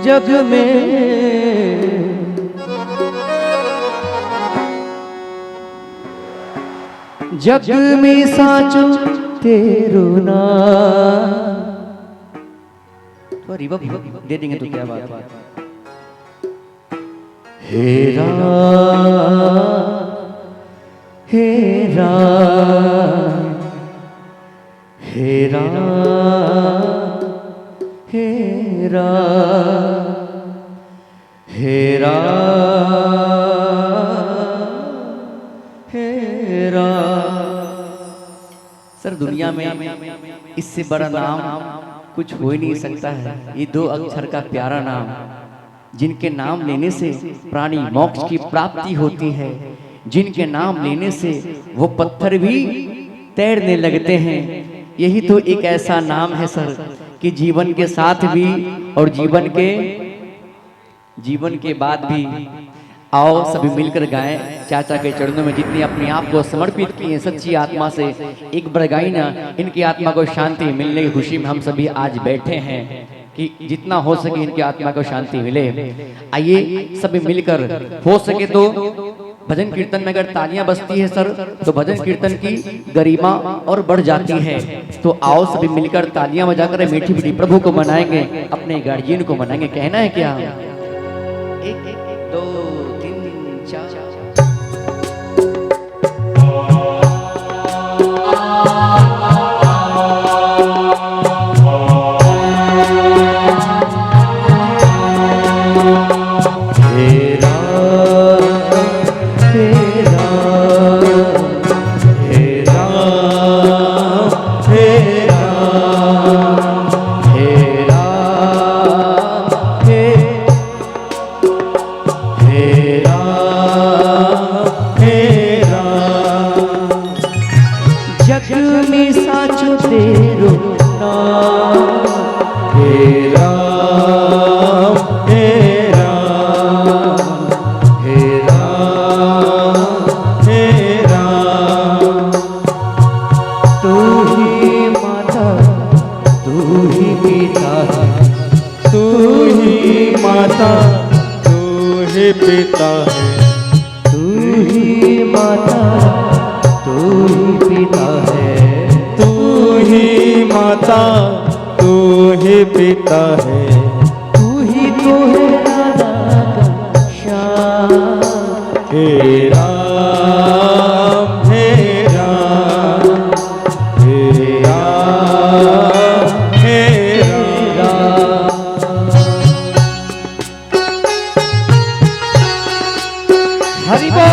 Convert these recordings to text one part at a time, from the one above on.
जग में जग में साचो तेरो नाम। तो रिवर्ब दे देंगे तो क्या बात है। हे राम हे राम हे राम हे राम हे राम हे राम। सर दुनिया में इससे बड़ा नाम कुछ हो ही नहीं सकता है। ये 2 अक्षर का प्यारा नाम, जिनके नाम लेने से प्राणी मोक्ष की प्राप्ति होती है, जिनके नाम लेने से वो पत्थर भी तैरने लगते हैं। यही तो एक ऐसा नाम है सर कि जीवन के साथ भी और जीवन के बाद भी। आओ सभी मिलकर गाएं चाचा के चरणों में जितनी अपने आप को समर्पित किए सच्ची आत्मा से। एक बार गाई ना, इनकी आत्मा को शांति मिलने की खुशी में हम सभी आज बैठे हैं कि जितना हो सके इनकी आत्मा को शांति मिले। आइए सभी मिलकर, हो सके तो भजन कीर्तन में अगर तालियां बजती है सर तो भजन कीर्तन की गरिमा और बढ़ जाती है। तो आओ सभी मिलकर तालियां बजाकर मीठी मीठी प्रभु को मनाएंगे, अपने गार्जियन को मनाएंगे। कहना है क्या? 1 2 3 4। जग में साचो तेरो नाम। हे राम हे राम हे राम हे राम। तू ही माता तू ही पिता है, तू ही माता तू ही पिता है, तू ही माता तू ही पिता है, तू ही माता तू ही पिता है। तू ही तो है राधा का श्याम। हे राम हे राम हे राम हे राम। हरि बोल।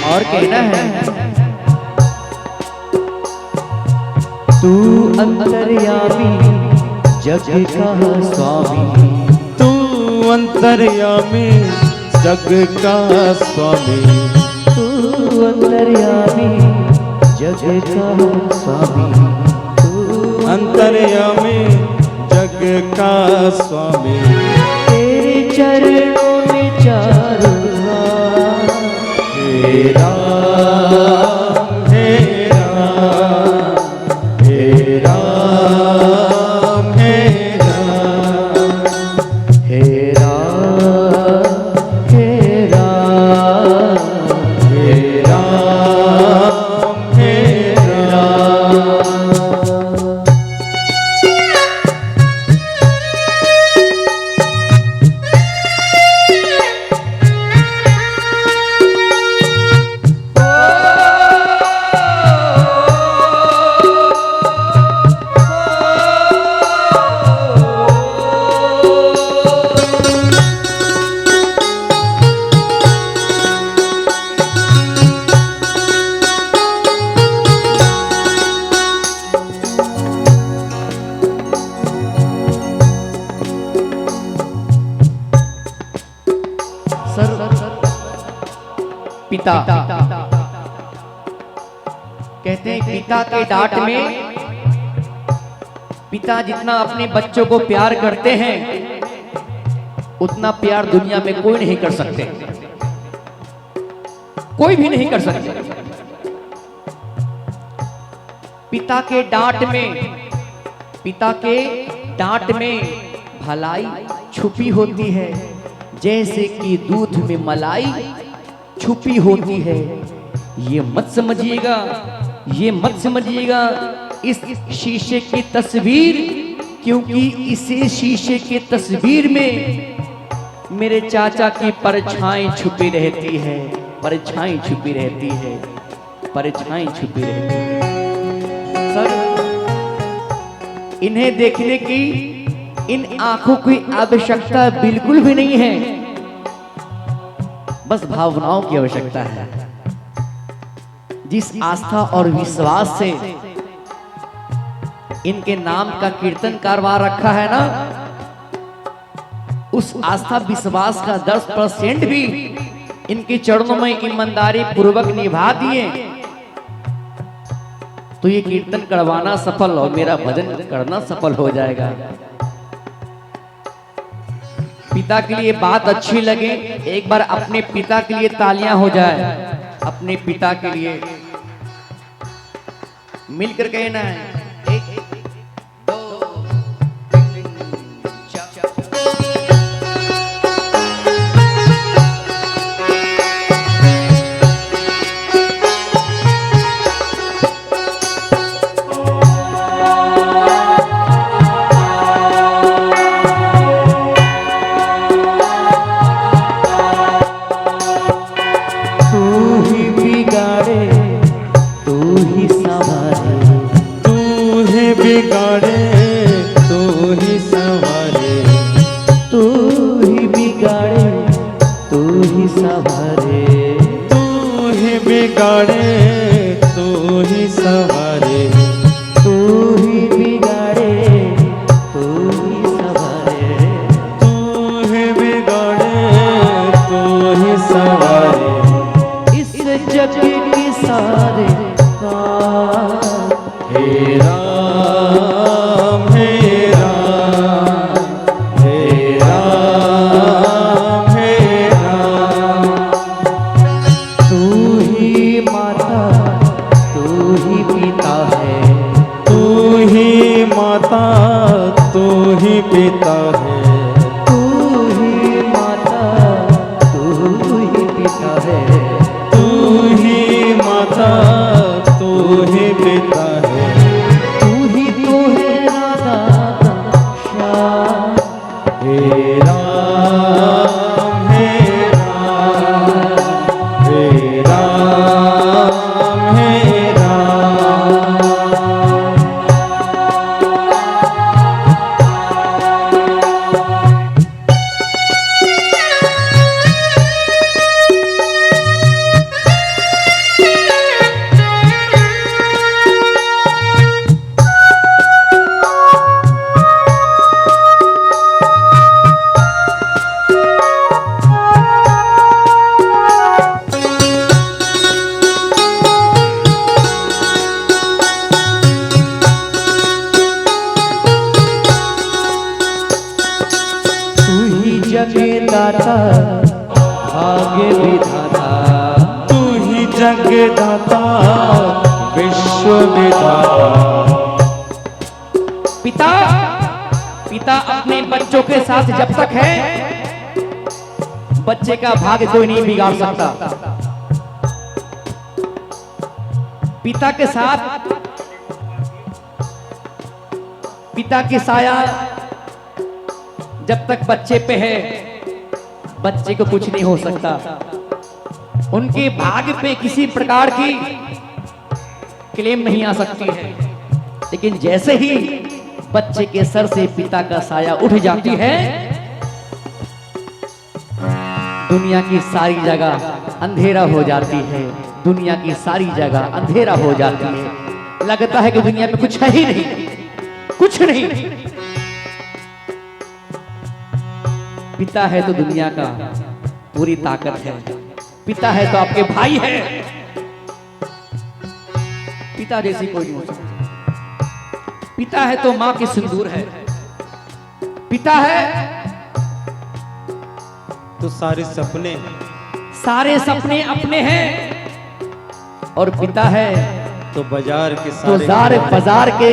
और कहना है, तू अंतर्यामी जग का स्वामी। तू अंतर्यामी जग का स्वामी। तू अंतर्यामी जग का स्वामी। तू अंतर्यामी जग का स्वामी। तेरे चरणों में चारों राम। हे राम हे राम हे राम हे राम हे राम हे राम हे राम हे राम। पिता। कहते हैं पिता के डांट में, पिता जितना अपने बच्चों को प्यार करते हैं उतना प्यार दुनिया में कोई नहीं कर सकते, कोई भी नहीं कर सकते। पिता के डांट में, पिता के डांट में भलाई छुपी होती है, जैसे कि दूध में मलाई छुपी होती है। ये मत समझिएगा, ये मत समझिएगा इस शीशे की तस्वीर, क्योंकि इसी शीशे की तस्वीर में मेरे चाचा की परछाई छुपी रहती है, परछाई छुपी रहती है, परछाई छुपी रहती है। सर, इन्हें देखने की इन आंखों की आवश्यकता बिल्कुल भी नहीं है, बस भावनाओं की आवश्यकता है। जिस आस्था और विश्वास से इनके नाम का कीर्तन करवा रखा है ना, उस आस्था विश्वास का 10% भी इनके चरणों में ईमानदारी पूर्वक निभा दिए तो ये कीर्तन करवाना सफल और मेरा भजन करना सफल हो जाएगा। पिता के लिए बात अच्छी लगे, एक बार अपने पिता के लिए तालियां हो जाए, अपने पिता के लिए मिलकर कहना है, 1 2 3 4। जगदाता भाग्य विधाता, तू ही जगदाता विश्व विधाता। पिता, पिता अपने बच्चों के साथ जब तक है, बच्चे का भाग्य कोई नहीं बिगाड़ सकता। पिता के साथ, पिता की साया जब तक बच्चे पे है, बच्चे को कुछ नहीं हो सकता। उनके भाग्य पे किसी प्रकार की क्लेम नहीं आ सकती है, लेकिन जैसे ही बच्चे के सर से पिता का साया उठ जाती है, दुनिया की सारी जगह अंधेरा हो जाती है, दुनिया की सारी जगह अंधेरा हो जाती है। लगता है कि दुनिया में कुछ है ही नहीं, कुछ नहीं। पिता है तो दुनिया का पूरी ताकत है, पिता है तो आपके भाई है, पिता जैसी कोई नहीं हो सकती। पिता है तो मां की सिंदूर है, पिता है तो सारे सपने अपने हैं, और पिता है तो बाजार के तो सारे बाजार के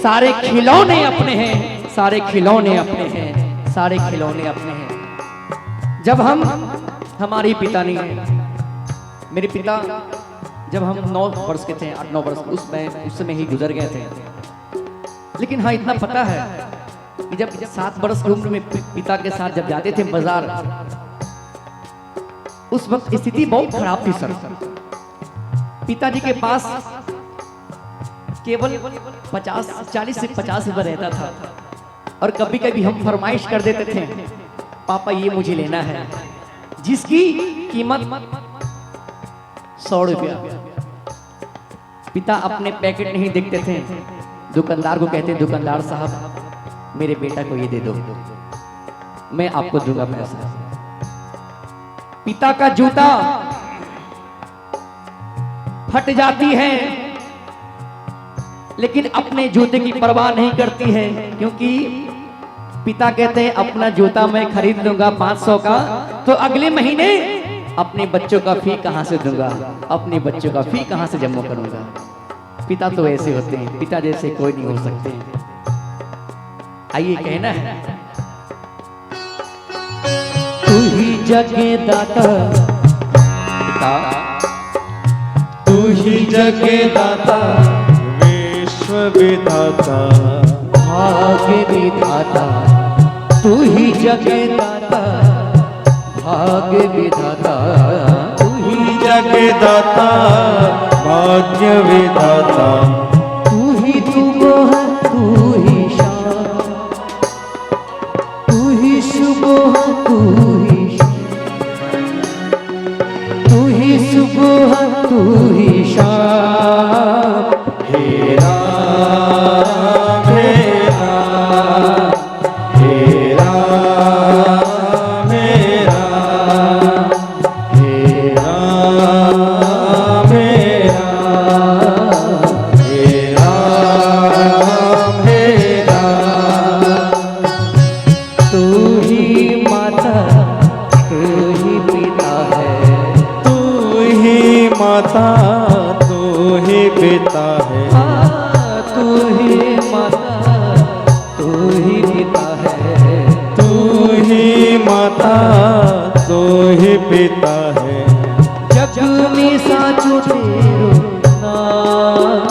सारे खिलौने अपने हैं, सारे खिलौने अपने हैं, सारे खिलौने अपने हैं। जब हमारे पिता नहीं है, मेरे पिता जब हम 9 वर्ष के थे, 8-9 वर्ष, उस समय ही गुजर गए थे। लेकिन हाँ इतना पता है कि जब 7 वर्ष की उम्र में पिता के साथ जब जाते थे बाजार, उस वक्त स्थिति बहुत खराब थी सर। पिताजी के पास केवल 40 से 50 रुपए रहता था, और कभी कभी हम फरमाइश कर देते थे, पापा ये मुझे लेना है, जिसकी कीमत 100 रुपया। पिता अपने पैकेट नहीं देखते थे, दुकानदार को कहते, दुकानदार साहब मेरे बेटा को ये दे दो, मैं आपको दूंगा पैसा। पिता का जूता फट जाती है, लेकिन अपने जूते की परवाह नहीं करती है, क्योंकि पिता कहते हैं अपना जूता मैं खरीद लूंगा 500 का, तो अगले महीने अपने बच्चों का फी कहां से दूंगा, अपने बच्चों का फी कहां से जमा करूंगा। पिता तो ऐसे होते हैं, पिता जैसे कोई नहीं हो सकते। आइए कहना है, तू ही जगे दाता, पिता तू ही जगे दाता, विश्व विधाता, भाग्य विधाता, तू ही जगे दाता, भाग्य विधाता, तू ही जगे दाता, भाग्य विधाता, तू ही सुबह तू ही शाम, तू ही सुबह तू ही शाम, तू ही सुबह तू ही शाम। हे राम हे राम, हे राम हे राम, हे राम हे राम, हे राम हे राम। तू ही माता तू ही पिता है, तू ही माता तू ही पिता है, तू ही माता तू ही पिता है, तू ही माता तू ही पिता है। जग में साचो तेरो नाम।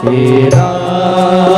हे राम